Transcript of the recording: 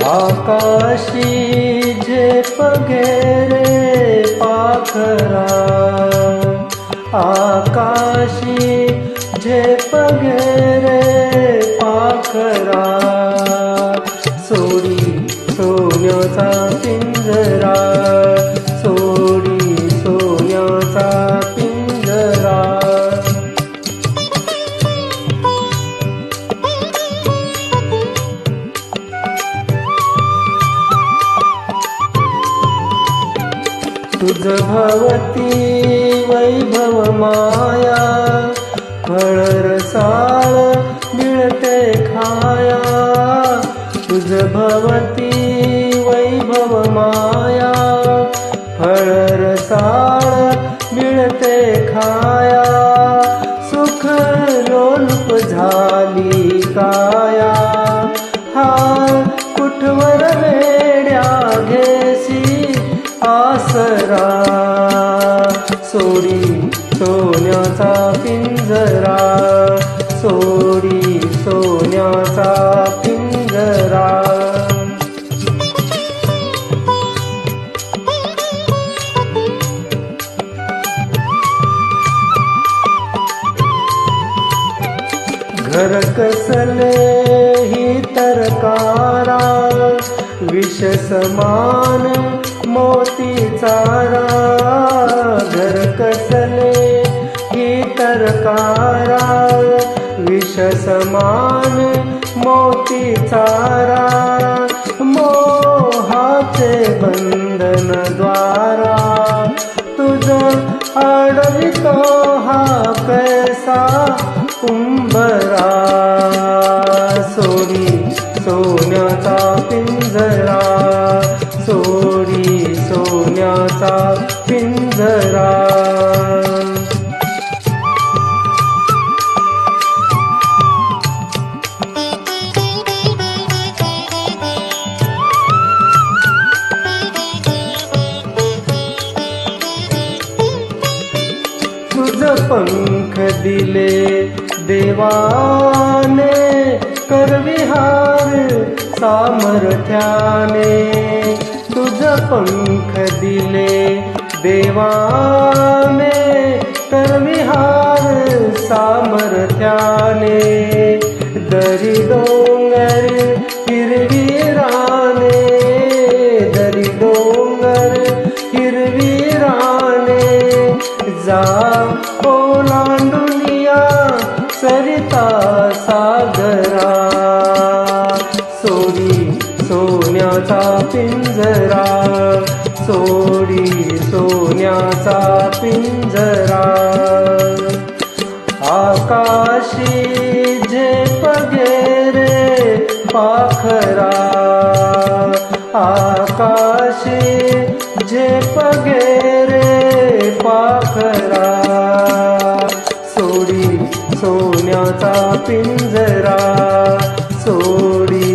आकाशी झेप घेरे पाखरा, आकाशी झेप घेरे पाखरा, सोडी सोन्याचा पिंजरा, सोडी सोन्याचा पिंजरा. तुझ भवती वैभव माया, फळ रसाळ मिळते खाया. तुझ भवती वैभव माया, फळ रसाळ मिळते खाया. सुख लोलुप झाली काया, हा कुठवर वेड्या घेसी आसरा. सोडी सोन्याचा पिंजरा, सोडी सोन्याचा पिंजरा. घर कसले ही तरकारा, विष समान मोती चारा. घर कसले ही तरकारा, विष समान मोती चारा. मोहाचे बंधन द्वारा, तुझ अडवितो हा कैसा कुंभरा. सोडी सोन्याचा पिंजरा, सोडी सोन्याचा पिंजरा. तुझ पंख दिले देवाने, करविहार सामर्थ्याने. तुझ पंख दिले देवाने, करविहार सामर्थ्याने. दरी डोंगर हिरवी राने, दरी डोंगर हिरवी राने. जा ओलांडुनिया सरिता सागरा. सोडी सोन्याचा पिंजरा, सोडी सोन्याचा पिंजरा. आकाशी झेप घेरे पाखरा, आकाशी झेप घेरे पाखरा. सोडी सोन्याचा पिंजरा, सोडी